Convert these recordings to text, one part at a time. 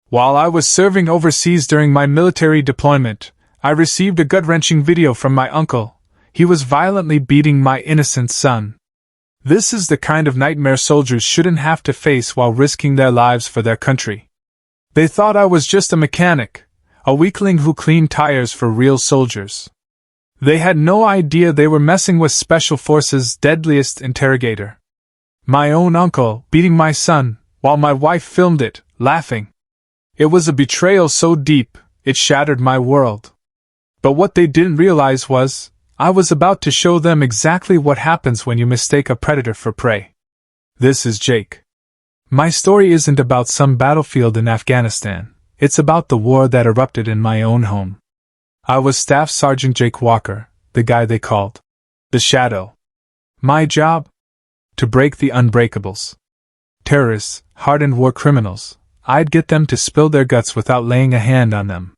While I was serving overseas during my military deployment, I received a gut-wrenching video from my uncle. He was violently beating my innocent son. This is the kind of nightmare soldiers shouldn't have to face while risking their lives for their country. They thought I was just a mechanic, a weakling who cleaned tires for real soldiers. They had no idea they were messing with Special Forces' deadliest interrogator. My own uncle beating my son, while my wife filmed it, laughing. It was a betrayal so deep, it shattered my world. But what they didn't realize was, I was about to show them exactly what happens when you mistake a predator for prey. This is Jake. My story isn't about some battlefield in Afghanistan, it's about the war that erupted in my own home. I was Staff Sergeant Jake Walker, the guy they called the Shadow. My job? To break the unbreakables. Terrorists, hardened war criminals, I'd get them to spill their guts without laying a hand on them.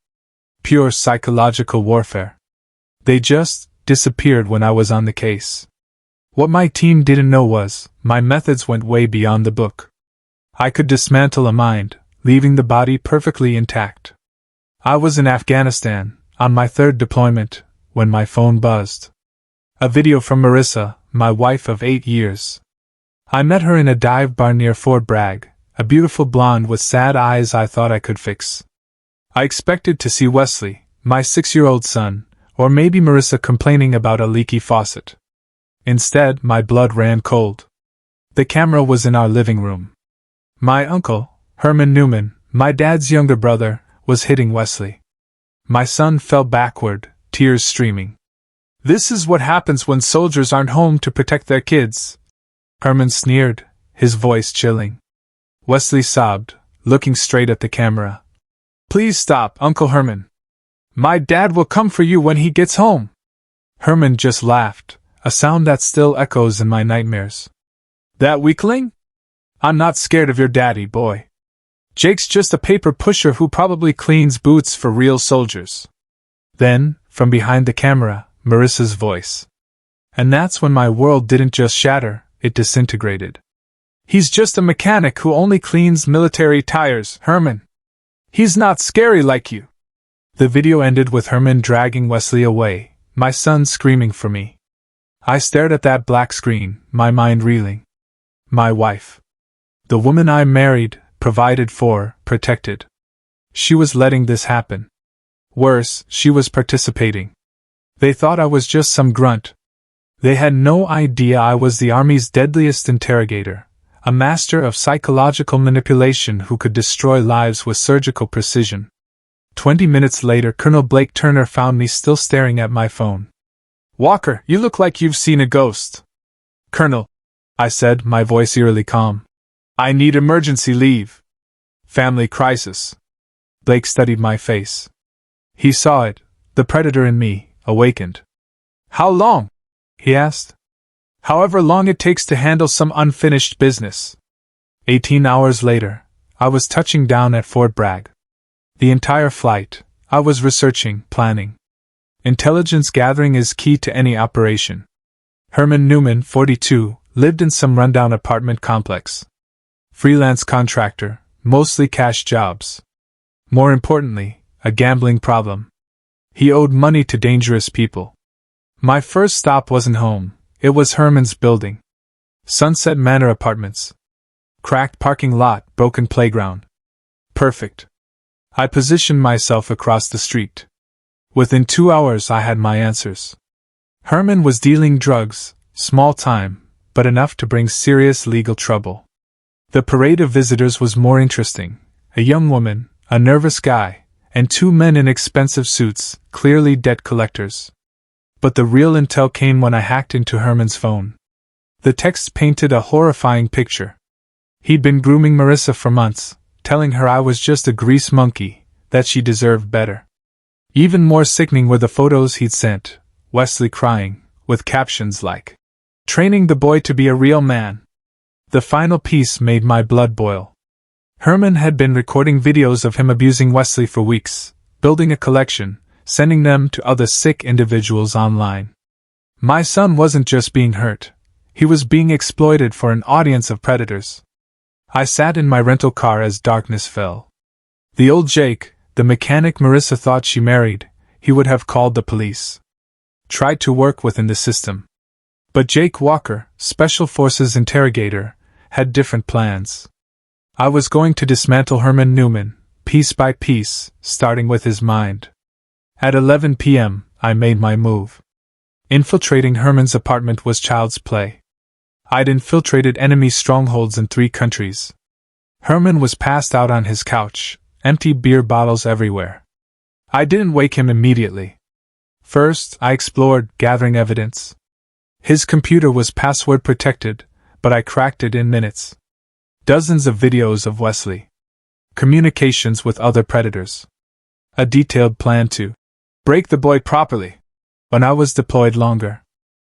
Pure psychological warfare. They just disappeared when I was on the case. What my team didn't know was, my methods went way beyond the book. I could dismantle a mind, leaving the body perfectly intact. I was in Afghanistan, on my third deployment, when my phone buzzed. A video from Marissa, my wife of 8 years. I met her in a dive bar near Fort Bragg, a beautiful blonde with sad eyes I thought I could fix. I expected to see Wesley, my 6-year-old son, or maybe Marissa complaining about a leaky faucet. Instead, my blood ran cold. The camera was in our living room. My uncle, Herman Newman, my dad's younger brother, was hitting Wesley. My son fell backward, tears streaming. This is what happens when soldiers aren't home to protect their kids. Herman sneered, his voice chilling. Wesley sobbed, looking straight at the camera. Please stop, Uncle Herman. My dad will come for you when he gets home. Herman just laughed, a sound that still echoes in my nightmares. That weakling? I'm not scared of your daddy, boy. Jake's just a paper pusher who probably cleans boots for real soldiers. Then, from behind the camera, Marissa's voice. And that's when my world didn't just shatter, it disintegrated. He's just a mechanic who only cleans military tires, Herman. He's not scary like you. The video ended with Herman dragging Wesley away, my son screaming for me. I stared at that black screen, my mind reeling. My wife. The woman I married, provided for, protected. She was letting this happen. Worse, she was participating. They thought I was just some grunt. They had no idea I was the Army's deadliest interrogator, a master of psychological manipulation who could destroy lives with surgical precision. 20 minutes later, Colonel Blake Turner found me still staring at my phone. Walker, you look like you've seen a ghost. Colonel, I said, my voice eerily calm. I need emergency leave. Family crisis. Blake studied my face. He saw it, the predator in me, awakened. How long? He asked. However long it takes to handle some unfinished business. 18 hours later, I was touching down at Fort Bragg. The entire flight, I was researching, planning. Intelligence gathering is key to any operation. Herman Newman, 42, lived in some rundown apartment complex. Freelance contractor, mostly cash jobs. More importantly, a gambling problem. He owed money to dangerous people. My first stop wasn't home, it was Herman's building. Sunset Manor Apartments. Cracked parking lot, broken playground. Perfect. I positioned myself across the street. Within 2 hours I had my answers. Herman was dealing drugs, small time, but enough to bring serious legal trouble. The parade of visitors was more interesting. A young woman, a nervous guy, and 2 men in expensive suits, clearly debt collectors. But the real intel came when I hacked into Herman's phone. The text painted a horrifying picture. He'd been grooming Marissa for months, telling her I was just a grease monkey, that she deserved better. Even more sickening were the photos he'd sent, Wesley crying, with captions like, "Training the boy to be a real man." The final piece made my blood boil. Herman had been recording videos of him abusing Wesley for weeks, building a collection, sending them to other sick individuals online. My son wasn't just being hurt, he was being exploited for an audience of predators. I sat in my rental car as darkness fell. The old Jake, the mechanic Marissa thought she married, he would have called the police. Tried to work within the system. But Jake Walker, Special Forces interrogator, had different plans. I was going to dismantle Herman Newman, piece by piece, starting with his mind. At 11 p.m., I made my move. Infiltrating Herman's apartment was child's play. I'd infiltrated enemy strongholds in 3 countries. Herman was passed out on his couch, empty beer bottles everywhere. I didn't wake him immediately. First, I explored, gathering evidence. His computer was password protected, but I cracked it in minutes. Dozens of videos of Wesley. Communications with other predators. A detailed plan to break the boy properly. When I was deployed longer.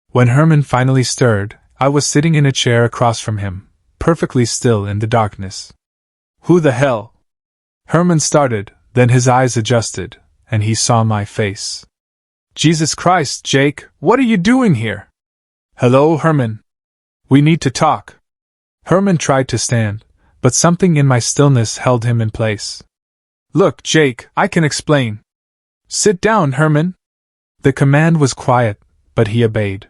When Herman finally stirred, I was sitting in a chair across from him, perfectly still in the darkness. Who the hell? Herman started, then his eyes adjusted, and he saw my face. Jesus Christ, Jake, what are you doing here? Hello, Herman. We need to talk. Herman tried to stand, but something in my stillness held him in place. Look, Jake, I can explain. Sit down, Herman. The command was quiet, but he obeyed.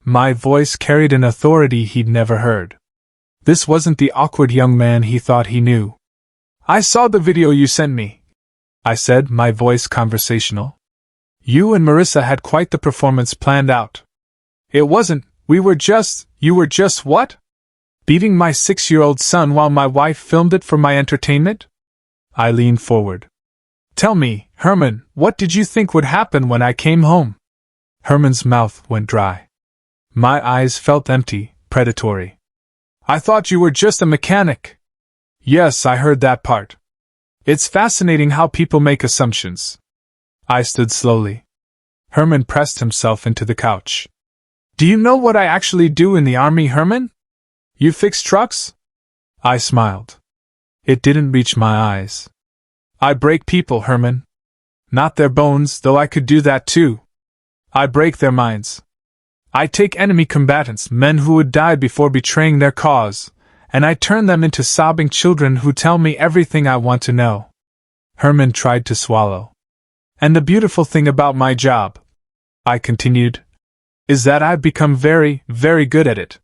My voice carried an authority he'd never heard. This wasn't the awkward young man he thought he knew. I saw the video you sent me, I said, my voice conversational. You and Marissa had quite the performance planned out. It wasn't, you were just what? Beating my 6-year-old son while my wife filmed it for my entertainment? I leaned forward. Tell me, Herman, what did you think would happen when I came home? Herman's mouth went dry. My eyes felt empty, predatory. I thought you were just a mechanic. Yes, I heard that part. It's fascinating how people make assumptions. I stood slowly. Herman pressed himself into the couch. Do you know what I actually do in the army, Herman? You fix trucks? I smiled. It didn't reach my eyes. I break people, Herman. Not their bones, though I could do that too. I break their minds. I take enemy combatants, men who would die before betraying their cause, and I turn them into sobbing children who tell me everything I want to know. Herman tried to swallow. And the beautiful thing about my job, I continued, is that I've become very, very good at it.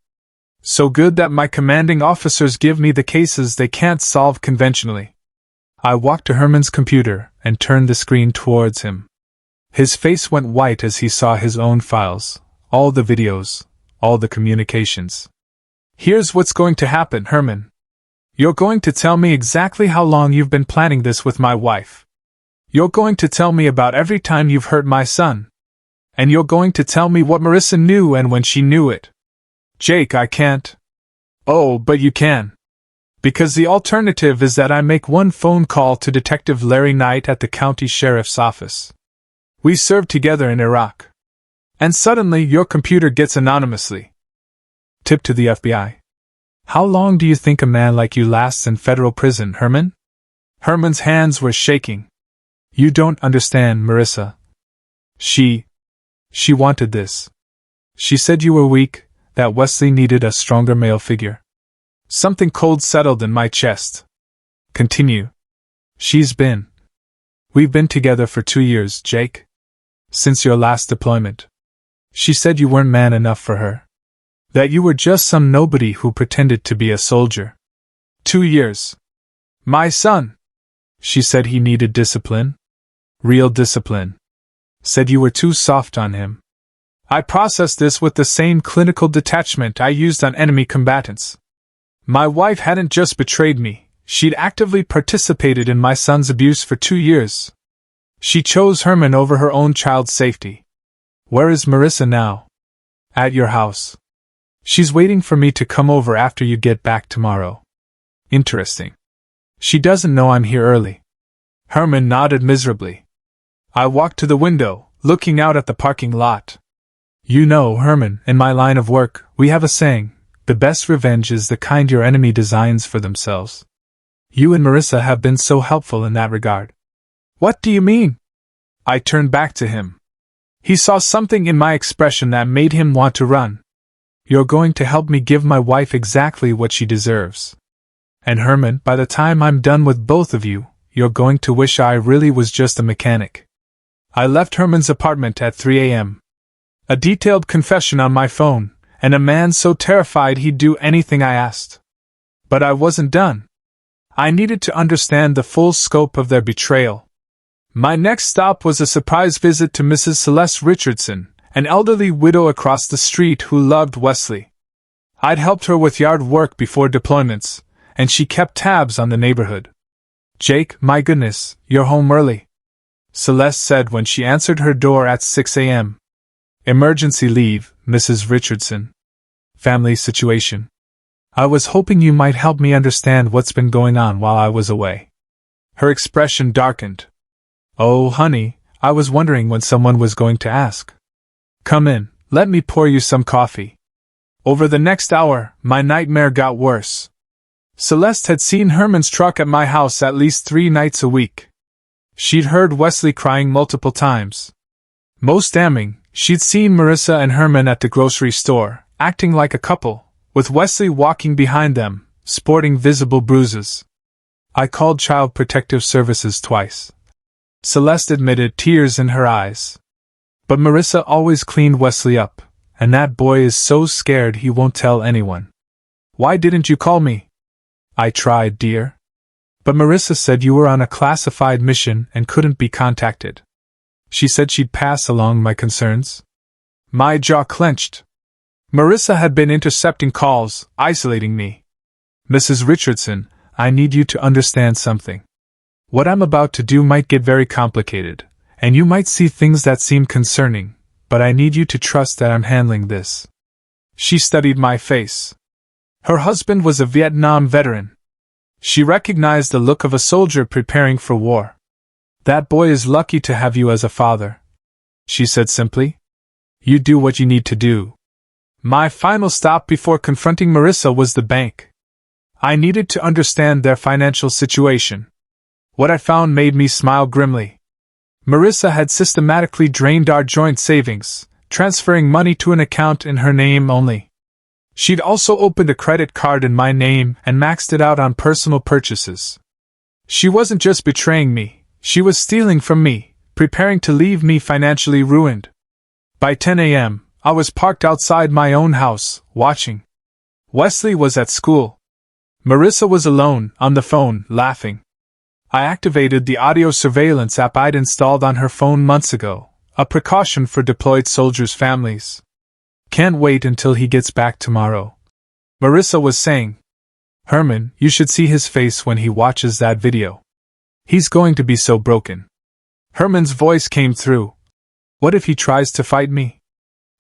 So good that my commanding officers give me the cases they can't solve conventionally. I walked to Herman's computer and turned the screen towards him. His face went white as he saw his own files, all the videos, all the communications. Here's what's going to happen, Herman. You're going to tell me exactly how long you've been planning this with my wife. You're going to tell me about every time you've hurt my son. And you're going to tell me what Marissa knew and when she knew it. Jake, I can't. Oh, but you can. Because the alternative is that I make one phone call to Detective Larry Knight at the county sheriff's office. We served together in Iraq. And suddenly your computer gets anonymously tipped to the FBI. How long do you think a man like you lasts in federal prison, Herman? Herman's hands were shaking. You don't understand, Marissa. She wanted this. She said you were weak, that Wesley needed a stronger male figure. Something cold settled in my chest. Continue. We've been together for 2 years, Jake. Since your last deployment. She said you weren't man enough for her. That you were just some nobody who pretended to be a soldier. 2 years. My son. She said he needed discipline. Real discipline. Said you were too soft on him. I processed this with the same clinical detachment I used on enemy combatants. My wife hadn't just betrayed me, she'd actively participated in my son's abuse for 2 years. She chose Herman over her own child's safety. Where is Marissa now? At your house. She's waiting for me to come over after you get back tomorrow. Interesting. She doesn't know I'm here early. Herman nodded miserably. I walked to the window, looking out at the parking lot. You know, Herman, in my line of work, we have a saying, the best revenge is the kind your enemy designs for themselves. You and Marissa have been so helpful in that regard. What do you mean? I turned back to him. He saw something in my expression that made him want to run. You're going to help me give my wife exactly what she deserves. And Herman, by the time I'm done with both of you, you're going to wish I really was just a mechanic. I left Herman's apartment at 3 a.m. A detailed confession on my phone, and a man so terrified he'd do anything I asked. But I wasn't done. I needed to understand the full scope of their betrayal. My next stop was a surprise visit to Mrs. Celeste Richardson, an elderly widow across the street who loved Wesley. I'd helped her with yard work before deployments, and she kept tabs on the neighborhood. "Jake, my goodness, you're home early," Celeste said when she answered her door at 6 a.m. "Emergency leave, Mrs. Richardson. Family situation. I was hoping you might help me understand what's been going on while I was away." Her expression darkened. "Oh, honey, I was wondering when someone was going to ask. Come in, let me pour you some coffee." Over the next hour, my nightmare got worse. Celeste had seen Herman's truck at my house at least 3 nights a week. She'd heard Wesley crying multiple times. Most damning, she'd seen Marissa and Herman at the grocery store, acting like a couple, with Wesley walking behind them, sporting visible bruises. I called Child Protective Services twice. Celeste admitted, tears in her eyes. "But Marissa always cleaned Wesley up, and that boy is so scared he won't tell anyone." "Why didn't you call me?" "I tried, dear. But Marissa said you were on a classified mission and couldn't be contacted. She said she'd pass along my concerns." My jaw clenched. Marissa had been intercepting calls, isolating me. "Mrs. Richardson, I need you to understand something. What I'm about to do might get very complicated, and you might see things that seem concerning, but I need you to trust that I'm handling this." She studied my face. Her husband was a Vietnam veteran. She recognized the look of a soldier preparing for war. "That boy is lucky to have you as a father," she said simply. "You do what you need to do." My final stop before confronting Marissa was the bank. I needed to understand their financial situation. What I found made me smile grimly. Marissa had systematically drained our joint savings, transferring money to an account in her name only. She'd also opened a credit card in my name and maxed it out on personal purchases. She wasn't just betraying me, she was stealing from me, preparing to leave me financially ruined. By 10 a.m., I was parked outside my own house, watching. Wesley was at school. Marissa was alone, on the phone, laughing. I activated the audio surveillance app I'd installed on her phone months ago, a precaution for deployed soldiers' families. "Can't wait until he gets back tomorrow," Marissa was saying. "Herman, you should see his face when he watches that video. He's going to be so broken." Herman's voice came through. "What if he tries to fight me?"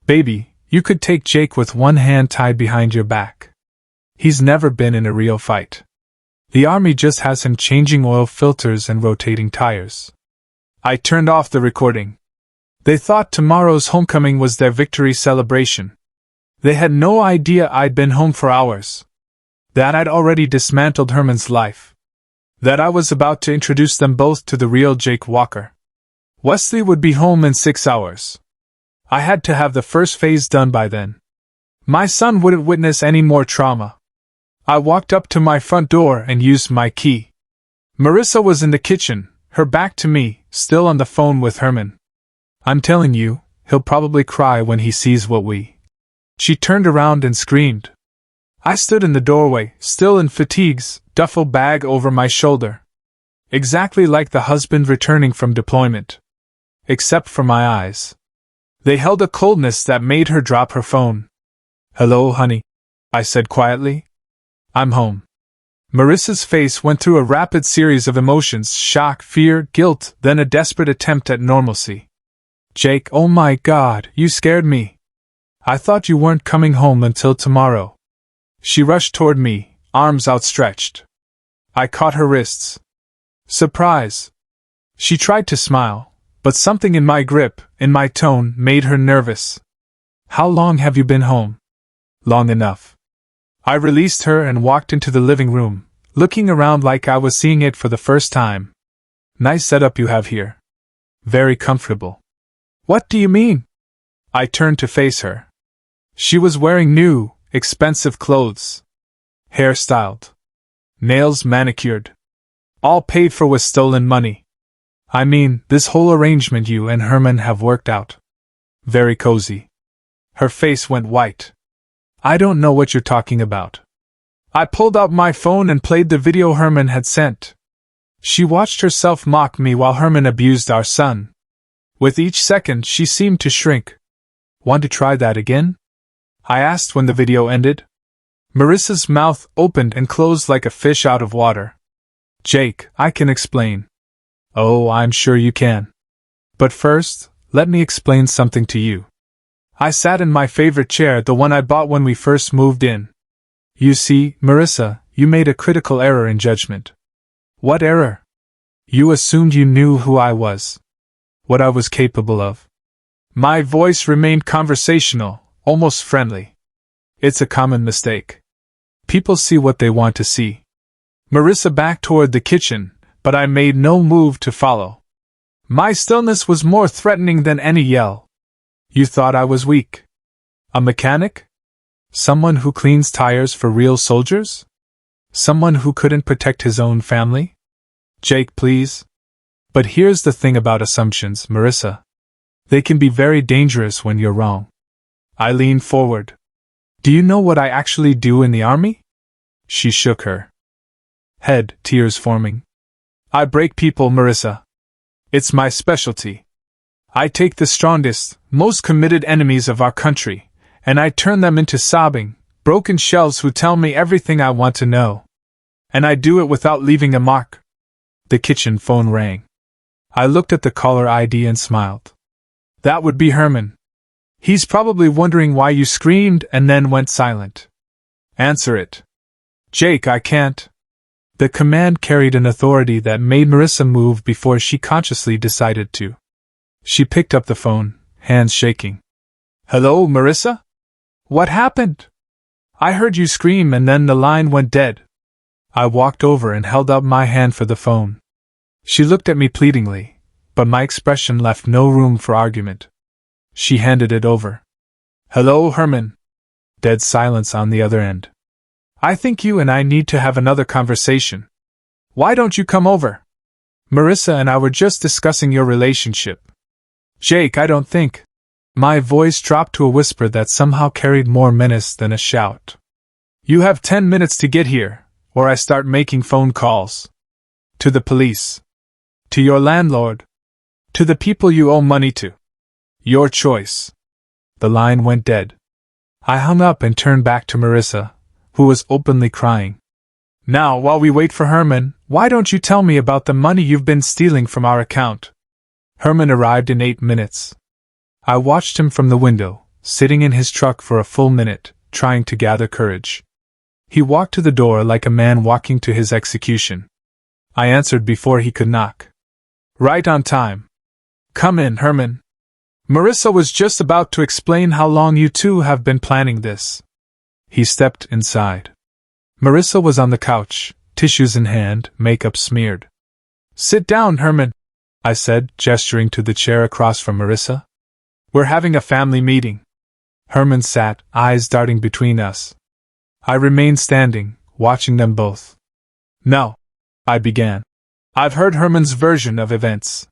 "Baby, you could take Jake with one hand tied behind your back. He's never been in a real fight. The army just has him changing oil filters and rotating tires." I turned off the recording. They thought tomorrow's homecoming was their victory celebration. They had no idea I'd been home for hours. That I'd already dismantled Herman's life. That I was about to introduce them both to the real Jake Walker. Wesley would be home in 6 hours. I had to have the first phase done by then. My son wouldn't witness any more trauma. I walked up to my front door and used my key. Marissa was in the kitchen, her back to me, still on the phone with Herman. "I'm telling you, he'll probably cry when he sees what we..." She turned around and screamed. I stood in the doorway, still in fatigues, duffel bag over my shoulder. Exactly like the husband returning from deployment. Except for my eyes. They held a coldness that made her drop her phone. "Hello, honey," I said quietly. "I'm home." Marissa's face went through a rapid series of emotions: shock, fear, guilt, then a desperate attempt at normalcy. "Jake, oh my God, you scared me. I thought you weren't coming home until tomorrow." She rushed toward me, arms outstretched. I caught her wrists. "Surprise." She tried to smile, but something in my grip, in my tone, made her nervous. "How long have you been home?" "Long enough." I released her and walked into the living room, looking around like I was seeing it for the first time. "Nice setup you have here. Very comfortable." "What do you mean?" I turned to face her. She was wearing new, expensive clothes. Hair styled. Nails manicured. All paid for with stolen money. I mean, this whole arrangement you and Herman have worked out. Very cozy. Her face went white. I don't know what you're talking about. I pulled out my phone and played the video Herman had sent. She watched herself mock me while Herman abused our son. With each second, she seemed to shrink. Want to try that again? I asked when the video ended. Marissa's mouth opened and closed like a fish out of water. Jake, I can explain. Oh, I'm sure you can. But first, let me explain something to you. I sat in my favorite chair, the one I bought when we first moved in. You see, Marissa, you made a critical error in judgment. What error? You assumed you knew who I was. What I was capable of. My voice remained conversational, almost friendly. It's a common mistake. People see what they want to see. Marissa backed toward the kitchen, but I made no move to follow. My stillness was more threatening than any yell. You thought I was weak. A mechanic? Someone who cleans tires for real soldiers? Someone who couldn't protect his own family? Jake, please. But here's the thing about assumptions, Marissa. They can be very dangerous when you're wrong. I leaned forward. Do you know what I actually do in the army? She shook her head, tears forming. I break people, Marissa. It's my specialty. I take the strongest, most committed enemies of our country, and I turn them into sobbing, broken shells who tell me everything I want to know. And I do it without leaving a mark. The kitchen phone rang. I looked at the caller ID and smiled. That would be Herman. He's probably wondering why you screamed and then went silent. Answer it. Jake, I can't. The command carried an authority that made Marissa move before she consciously decided to. She picked up the phone, hands shaking. Hello, Marissa? What happened? I heard you scream and then the line went dead. I walked over and held up my hand for the phone. She looked at me pleadingly, but my expression left no room for argument. She handed it over. Hello, Herman. Dead silence on the other end. I think you and I need to have another conversation. Why don't you come over? Marissa and I were just discussing your relationship. Jake, I don't think. My voice dropped to a whisper that somehow carried more menace than a shout. You have 10 minutes to get here, or I start making phone calls. To the police. To your landlord. To the people you owe money to. Your choice. The line went dead. I hung up and turned back to Marissa, who was openly crying. Now, while we wait for Herman, why don't you tell me about the money you've been stealing from our account? Herman arrived in 8 minutes. I watched him from the window, sitting in his truck for a full minute, trying to gather courage. He walked to the door like a man walking to his execution. I answered before he could knock. Right on time. Come in, Herman. Marissa was just about to explain how long you two have been planning this. He stepped inside. Marissa was on the couch, tissues in hand, makeup smeared. Sit down, Herman, I said, gesturing to the chair across from Marissa. We're having a family meeting. Herman sat, eyes darting between us. I remained standing, watching them both. No, I began. I've heard Herman's version of events.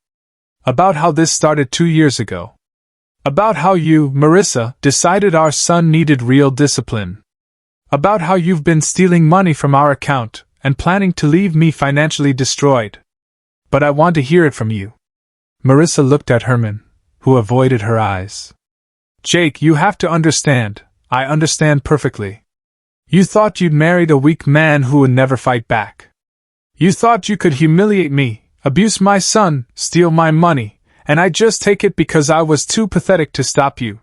About how this started 2 years ago. About how you, Marissa, decided our son needed real discipline. About how you've been stealing money from our account and planning to leave me financially destroyed. But I want to hear it from you. Marissa looked at Herman, who avoided her eyes. Jake, you have to understand. I understand perfectly. You thought you'd married a weak man who would never fight back. You thought you could humiliate me, abuse my son, steal my money, and I'd just take it because I was too pathetic to stop you.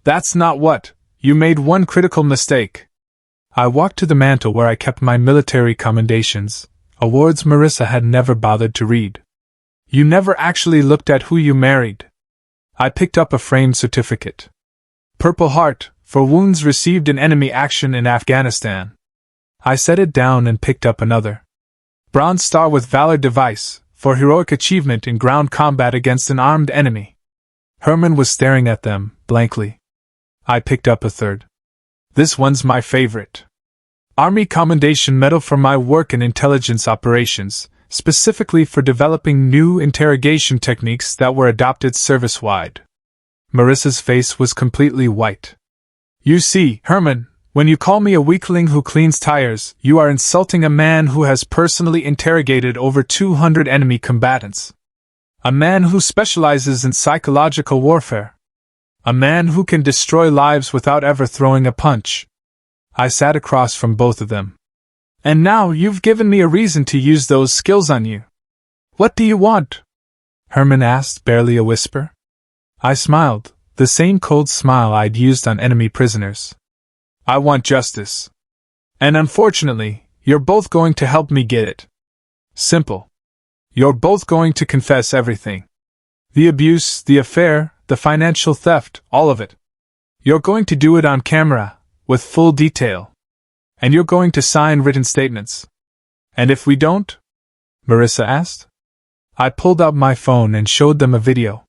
That's not what. You made one critical mistake. I walked to the mantel where I kept my military commendations, awards Marissa had never bothered to read. You never actually looked at who you married. I picked up a framed certificate. Purple Heart, for wounds received in enemy action in Afghanistan. I set it down and picked up another. Bronze Star with Valor Device, for heroic achievement in ground combat against an armed enemy. Herman was staring at them, blankly. I picked up a third. This one's my favorite. Army Commendation Medal for my work in intelligence operations, specifically for developing new interrogation techniques that were adopted service-wide. Marissa's face was completely white. You see, Herman, when you call me a weakling who cleans tires, you are insulting a man who has personally interrogated over 200 enemy combatants. A man who specializes in psychological warfare. A man who can destroy lives without ever throwing a punch. I sat across from both of them. And now you've given me a reason to use those skills on you. What do you want? Herman asked, barely a whisper. I smiled, the same cold smile I'd used on enemy prisoners. I want justice. And unfortunately, you're both going to help me get it. Simple. You're both going to confess everything. The abuse, the affair, the financial theft, all of it. You're going to do it on camera, with full detail. And you're going to sign written statements. And if we don't? Marissa asked. I pulled out my phone and showed them a video.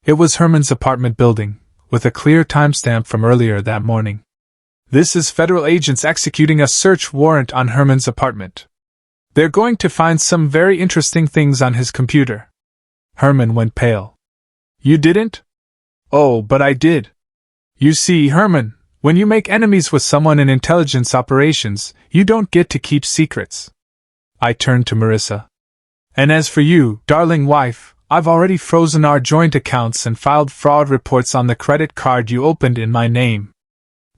It was Herman's apartment building, with a clear timestamp from earlier that morning. This is federal agents executing a search warrant on Herman's apartment. They're going to find some very interesting things on his computer. Herman went pale. You didn't? Oh, but I did. You see, Herman, when you make enemies with someone in intelligence operations, you don't get to keep secrets. I turned to Marissa. And as for you, darling wife, I've already frozen our joint accounts and filed fraud reports on the credit card you opened in my name.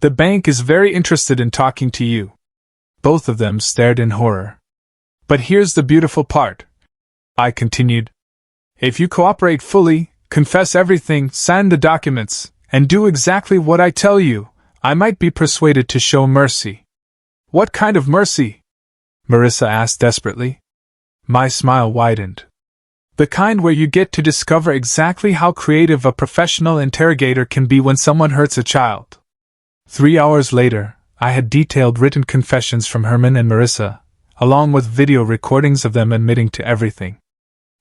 The bank is very interested in talking to you. Both of them stared in horror. But here's the beautiful part, I continued. If you cooperate fully, confess everything, sign the documents, and do exactly what I tell you, I might be persuaded to show mercy. What kind of mercy? Marissa asked desperately. My smile widened. The kind where you get to discover exactly how creative a professional interrogator can be when someone hurts a child. 3 hours later, I had detailed written confessions from Herman and Marissa, along with video recordings of them admitting to everything.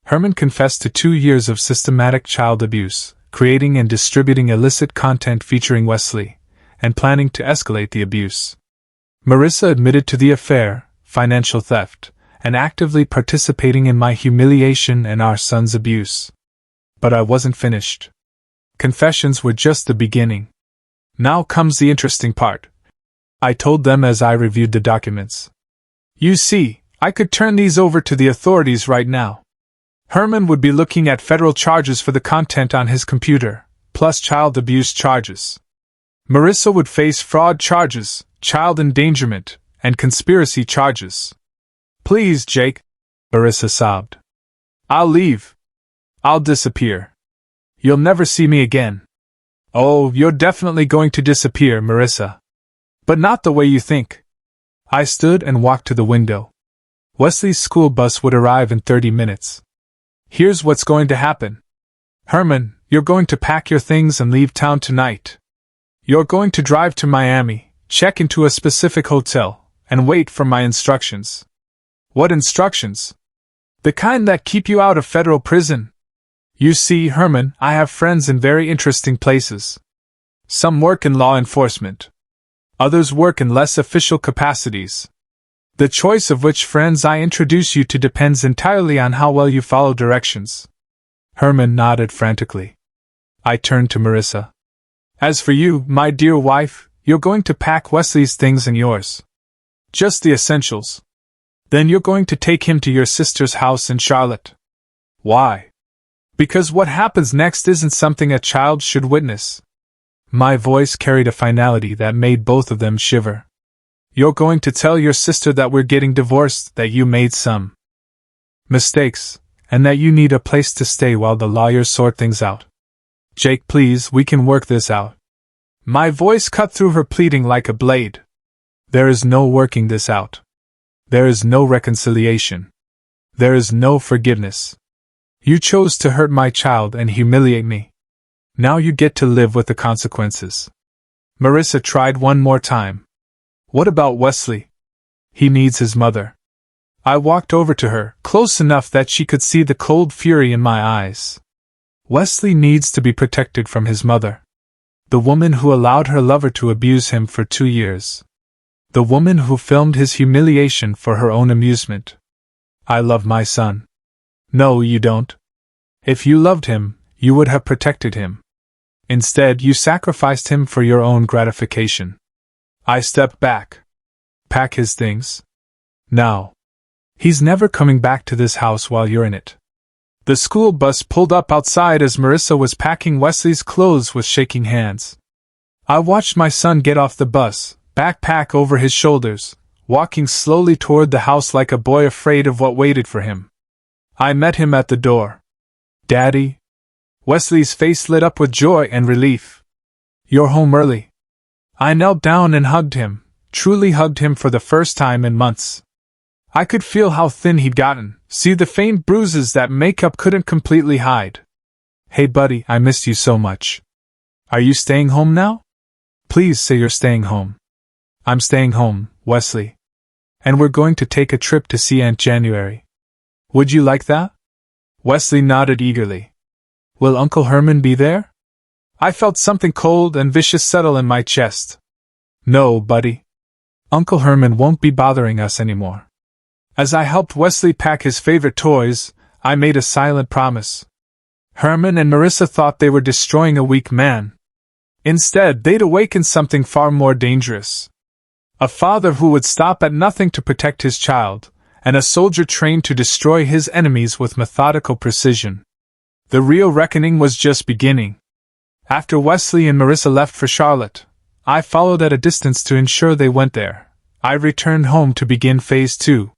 Herman confessed to 2 years of systematic child abuse, creating and distributing illicit content featuring Wesley, and planning to escalate the abuse. Marissa admitted to the affair, financial theft, and actively participating in my humiliation and our son's abuse. But I wasn't finished. Confessions were just the beginning. Now comes the interesting part, I told them as I reviewed the documents. You see, I could turn these over to the authorities right now. Herman would be looking at federal charges for the content on his computer, plus child abuse charges. Marissa would face fraud charges, child endangerment, and conspiracy charges. Please, Jake, Marissa sobbed. I'll leave. I'll disappear. You'll never see me again. Oh, you're definitely going to disappear, Marissa. But not the way you think. I stood and walked to the window. Wesley's school bus would arrive in 30 minutes. Here's what's going to happen. Herman, you're going to pack your things and leave town tonight. You're going to drive to Miami, check into a specific hotel, and wait for my instructions. What instructions? The kind that keep you out of federal prison. You see, Herman, I have friends in very interesting places. Some work in law enforcement. Others work in less official capacities. The choice of which friends I introduce you to depends entirely on how well you follow directions. Herman nodded frantically. I turned to Marissa. As for you, my dear wife, you're going to pack Wesley's things and yours. Just the essentials. Then you're going to take him to your sister's house in Charlotte. Why? Because what happens next isn't something a child should witness. My voice carried a finality that made both of them shiver. You're going to tell your sister that we're getting divorced, that you made some mistakes, and that you need a place to stay while the lawyers sort things out. Jake, please, we can work this out. My voice cut through her pleading like a blade. There is no working this out. There is no reconciliation. There is no forgiveness. You chose to hurt my child and humiliate me. Now you get to live with the consequences. Marissa tried one more time. What about Wesley? He needs his mother. I walked over to her, close enough that she could see the cold fury in my eyes. Wesley needs to be protected from his mother. The woman who allowed her lover to abuse him for 2 years. The woman who filmed his humiliation for her own amusement. I love my son. No, you don't. If you loved him, you would have protected him. Instead, you sacrificed him for your own gratification. I stepped back. Pack his things. Now. He's never coming back to this house while you're in it. The school bus pulled up outside as Marissa was packing Wesley's clothes with shaking hands. I watched my son get off the bus, backpack over his shoulders, walking slowly toward the house like a boy afraid of what waited for him. I met him at the door. Daddy? Wesley's face lit up with joy and relief. You're home early. I knelt down and hugged him, truly hugged him for the first time in months. I could feel how thin he'd gotten, see the faint bruises that makeup couldn't completely hide. Hey buddy, I missed you so much. Are you staying home now? Please say you're staying home. I'm staying home, Wesley. And we're going to take a trip to see Aunt January. Would you like that? Wesley nodded eagerly. Will Uncle Herman be there? I felt something cold and vicious settle in my chest. No, buddy. Uncle Herman won't be bothering us anymore. As I helped Wesley pack his favorite toys, I made a silent promise. Herman and Marissa thought they were destroying a weak man. Instead, they'd awakened something far more dangerous. A father who would stop at nothing to protect his child, and a soldier trained to destroy his enemies with methodical precision. The real reckoning was just beginning. After Wesley and Marissa left for Charlotte, I followed at a distance to ensure they went there. I returned home to begin Phase 2.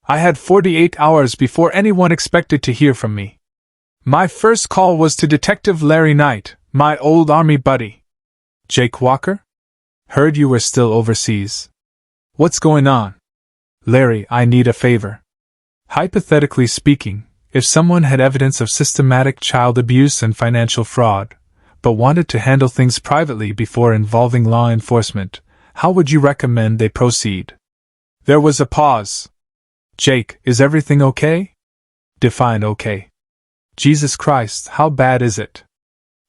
I had 48 hours before anyone expected to hear from me. My first call was to Detective Larry Knight, my old army buddy. Jake Walker? Heard you were still overseas. What's going on? Larry, I need a favor. Hypothetically speaking, if someone had evidence of systematic child abuse and financial fraud, but wanted to handle things privately before involving law enforcement, how would you recommend they proceed? There was a pause. Jake, is everything okay? Define okay. Jesus Christ, how bad is it?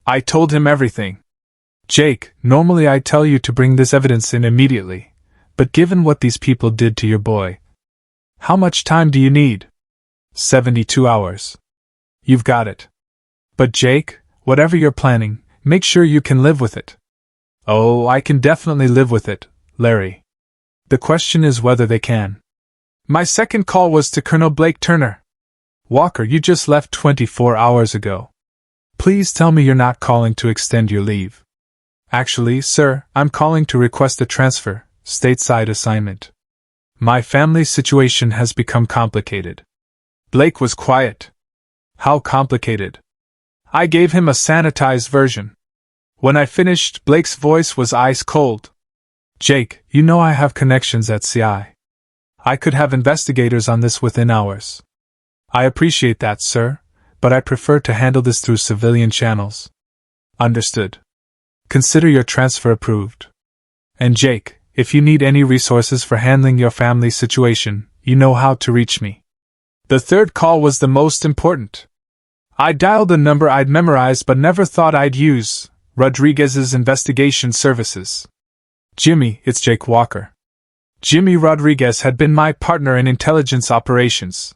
I told him everything. Jake, normally I'd tell you to bring this evidence in immediately, but given what these people did to your boy, how much time do you need? 72 hours. You've got it. But Jake, whatever you're planning, make sure you can live with it. Oh, I can definitely live with it, Larry. The question is whether they can. My second call was to Colonel Blake Turner. Walker, you just left 24 hours ago. Please tell me you're not calling to extend your leave. Actually, sir, I'm calling to request a transfer, stateside assignment. My family's situation has become complicated. Blake was quiet. How complicated? I gave him a sanitized version. When I finished, Blake's voice was ice cold. Jake, you know I have connections at CI. I could have investigators on this within hours. I appreciate that, sir, but I prefer to handle this through civilian channels. Understood. Consider your transfer approved. And Jake, if you need any resources for handling your family situation, you know how to reach me. The third call was the most important. I dialed a number I'd memorized but never thought I'd use, Rodriguez's investigation services. Jimmy, it's Jake Walker. Jimmy Rodriguez had been my partner in intelligence operations.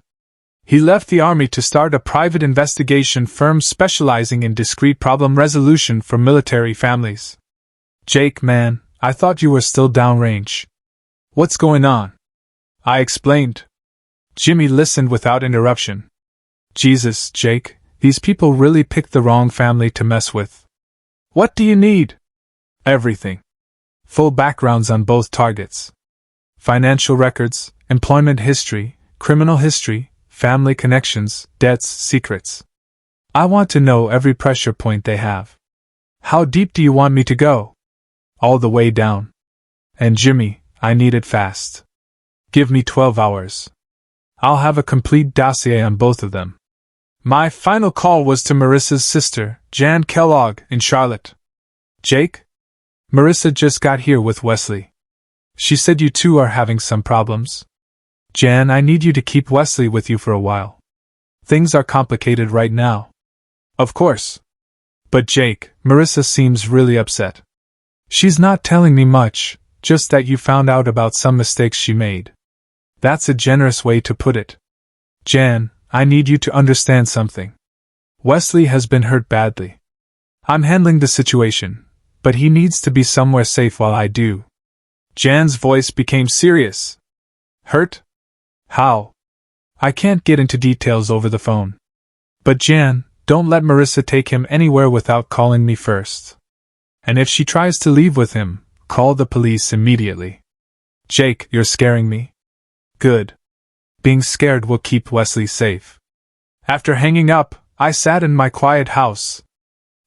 He left the Army to start a private investigation firm specializing in discrete problem resolution for military families. Jake, man, I thought you were still downrange. What's going on? I explained. Jimmy listened without interruption. Jesus, Jake, these people really picked the wrong family to mess with. What do you need? Everything. Full backgrounds on both targets. Financial records, employment history, criminal history, family connections, debts, secrets. I want to know every pressure point they have. How deep do you want me to go? All the way down. And Jimmy, I need it fast. Give me 12 hours. I'll have a complete dossier on both of them. My final call was to Marissa's sister, Jan Kellogg, in Charlotte. Jake? Marissa just got here with Wesley. She said you two are having some problems. Jan, I need you to keep Wesley with you for a while. Things are complicated right now. Of course. But Jake, Marissa seems really upset. She's not telling me much, just that you found out about some mistakes she made. That's a generous way to put it. Jan, I need you to understand something. Wesley has been hurt badly. I'm handling the situation, but he needs to be somewhere safe while I do. Jan's voice became serious. Hurt? How? I can't get into details over the phone. But Jan, don't let Marissa take him anywhere without calling me first. And if she tries to leave with him, call the police immediately. Jake, you're scaring me. Good. Being scared will keep Wesley safe. After hanging up, I sat in my quiet house.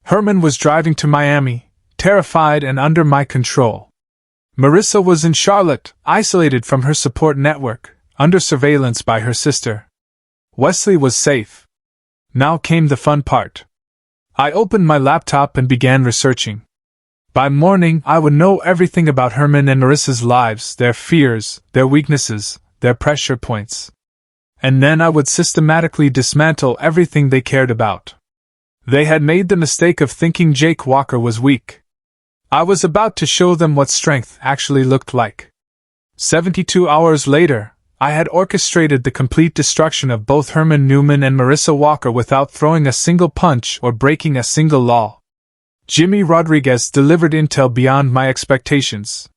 Herman was driving to Miami, terrified and under my control. Marissa was in Charlotte, isolated from her support network, under surveillance by her sister. Wesley was safe. Now came the fun part. I opened my laptop and began researching. By morning, I would know everything about Herman and Marissa's lives, their fears, their weaknesses, their pressure points. And then I would systematically dismantle everything they cared about. They had made the mistake of thinking Jake Walker was weak. I was about to show them what strength actually looked like. 72 hours later, I had orchestrated the complete destruction of both Herman Newman and Marissa Walker without throwing a single punch or breaking a single law. Jimmy Rodriguez delivered intel beyond my expectations.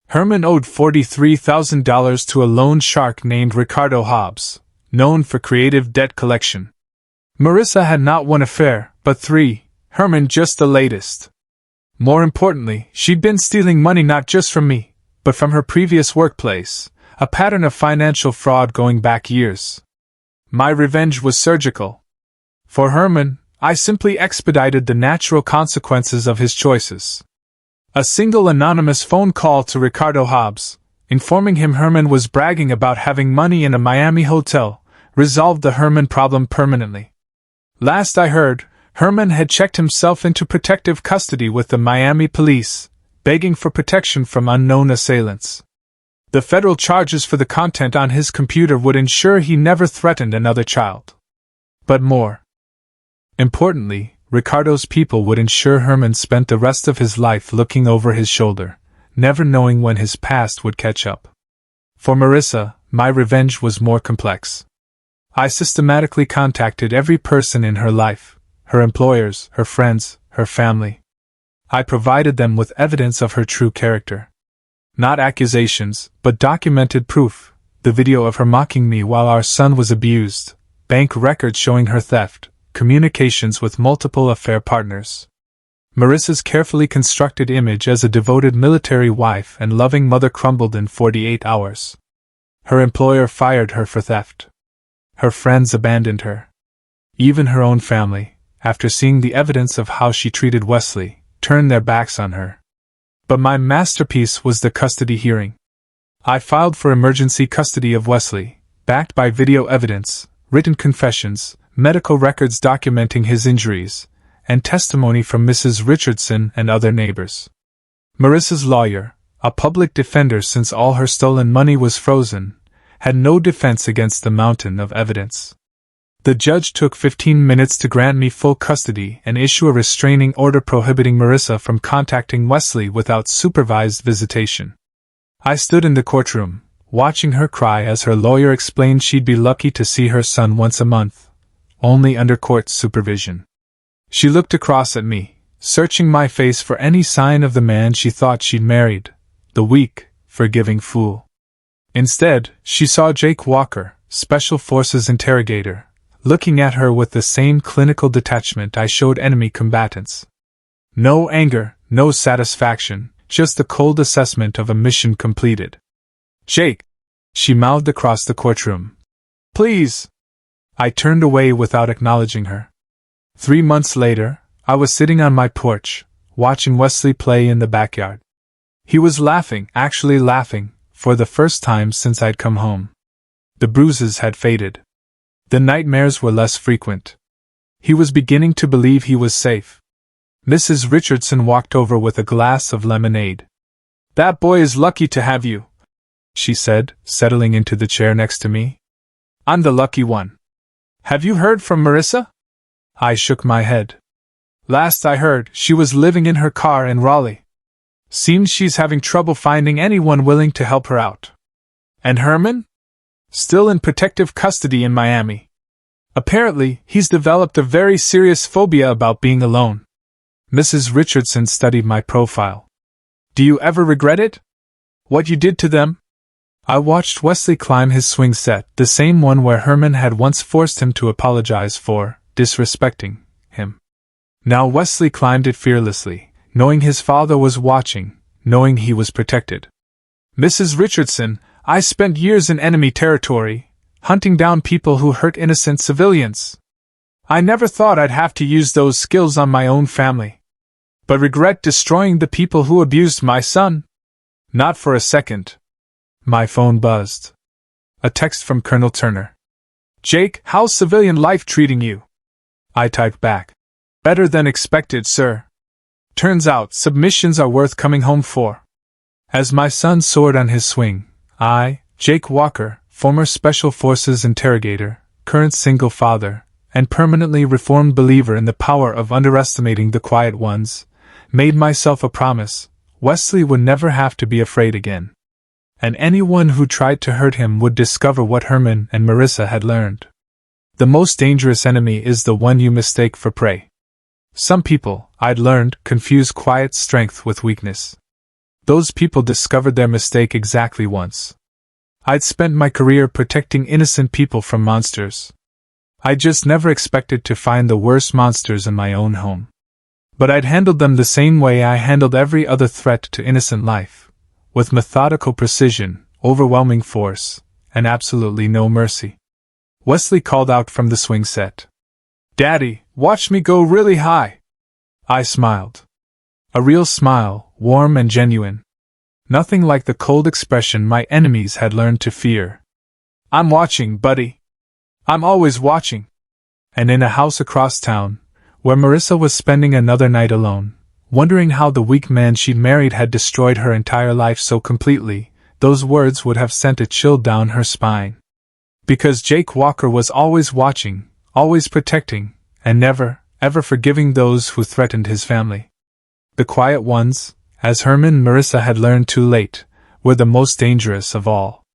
Herman owed $43,000 to a loan shark named Ricardo Hobbs, known for creative debt collection. Marissa had not one affair, but 3, Herman just the latest. More importantly, she'd been stealing money not just from me, but from her previous workplace, a pattern of financial fraud going back years. My revenge was surgical. For Herman, I simply expedited the natural consequences of his choices. A single anonymous phone call to Ricardo Hobbs, informing him Herman was bragging about having money in a Miami hotel, resolved the Herman problem permanently. Last I heard, Herman had checked himself into protective custody with the Miami police, begging for protection from unknown assailants. The federal charges for the content on his computer would ensure he never threatened another child. But more importantly, Ricardo's people would ensure Herman spent the rest of his life looking over his shoulder, never knowing when his past would catch up. For Marissa, my revenge was more complex. I systematically contacted every person in her life, her employers, her friends, her family. I provided them with evidence of her true character. Not accusations, but documented proof, the video of her mocking me while our son was abused, bank records showing her theft, communications with multiple affair partners. Marissa's carefully constructed image as a devoted military wife and loving mother crumbled in 48 hours. Her employer fired her for theft. Her friends abandoned her. Even her own family, after seeing the evidence of how she treated Wesley, turned their backs on her. But my masterpiece was the custody hearing. I filed for emergency custody of Wesley, backed by video evidence, written confessions, medical records documenting his injuries, and testimony from Mrs. Richardson and other neighbors. Marissa's lawyer, a public defender since all her stolen money was frozen, had no defense against the mountain of evidence. The judge took 15 minutes to grant me full custody and issue a restraining order prohibiting Marissa from contacting Wesley without supervised visitation. I stood in the courtroom, watching her cry as her lawyer explained she'd be lucky to see her son once a month, only under court supervision. She looked across at me, searching my face for any sign of the man she thought she'd married, the weak, forgiving fool. Instead, she saw Jake Walker, Special Forces interrogator, looking at her with the same clinical detachment I showed enemy combatants. No anger, no satisfaction, just a cold assessment of a mission completed. "Jake," she mouthed across the courtroom. "Please." I turned away without acknowledging her. 3 months later, I was sitting on my porch, watching Wesley play in the backyard. He was laughing, actually laughing, for the first time since I'd come home. The bruises had faded. The nightmares were less frequent. He was beginning to believe he was safe. Mrs. Richardson walked over with a glass of lemonade. "That boy is lucky to have you," she said, settling into the chair next to me. "I'm the lucky one. Have you heard from Marissa?" I shook my head. "Last I heard, she was living in her car in Raleigh. Seems she's having trouble finding anyone willing to help her out." "And Herman?" Still in protective custody in Miami. Apparently, he's developed a very serious phobia about being alone. Mrs. Richardson studied my profile. Do you ever regret it? What you did to them? I watched Wesley climb his swing set, the same one where Herman had once forced him to apologize for disrespecting him. Now Wesley climbed it fearlessly, knowing his father was watching, knowing he was protected. Mrs. Richardson, I spent years in enemy territory, hunting down people who hurt innocent civilians. I never thought I'd have to use those skills on my own family. But regret destroying the people who abused my son? Not for a second. My phone buzzed. A text from Colonel Turner. Jake, how's civilian life treating you? I typed back. Better than expected, sir. Turns out submissions are worth coming home for. As my son soared on his swing, I, Jake Walker, former Special Forces interrogator, current single father, and permanently reformed believer in the power of underestimating the quiet ones, made myself a promise: Wesley would never have to be afraid again. And anyone who tried to hurt him would discover what Herman and Marissa had learned. The most dangerous enemy is the one you mistake for prey. Some people, I'd learned, confuse quiet strength with weakness. Those people discovered their mistake exactly once. I'd spent my career protecting innocent people from monsters. I just never expected to find the worst monsters in my own home. But I'd handled them the same way I handled every other threat to innocent life, with methodical precision, overwhelming force, and absolutely no mercy. Wesley called out from the swing set. Daddy, watch me go really high. I smiled. A real smile, warm and genuine. Nothing like the cold expression my enemies had learned to fear. I'm watching, buddy. I'm always watching. And in a house across town, where Marissa was spending another night alone, wondering how the weak man she'd married had destroyed her entire life so completely, those words would have sent a chill down her spine. Because Jake Walker was always watching, always protecting, and never, ever forgiving those who threatened his family. The quiet ones, as Herman and Marissa had learned too late, were the most dangerous of all.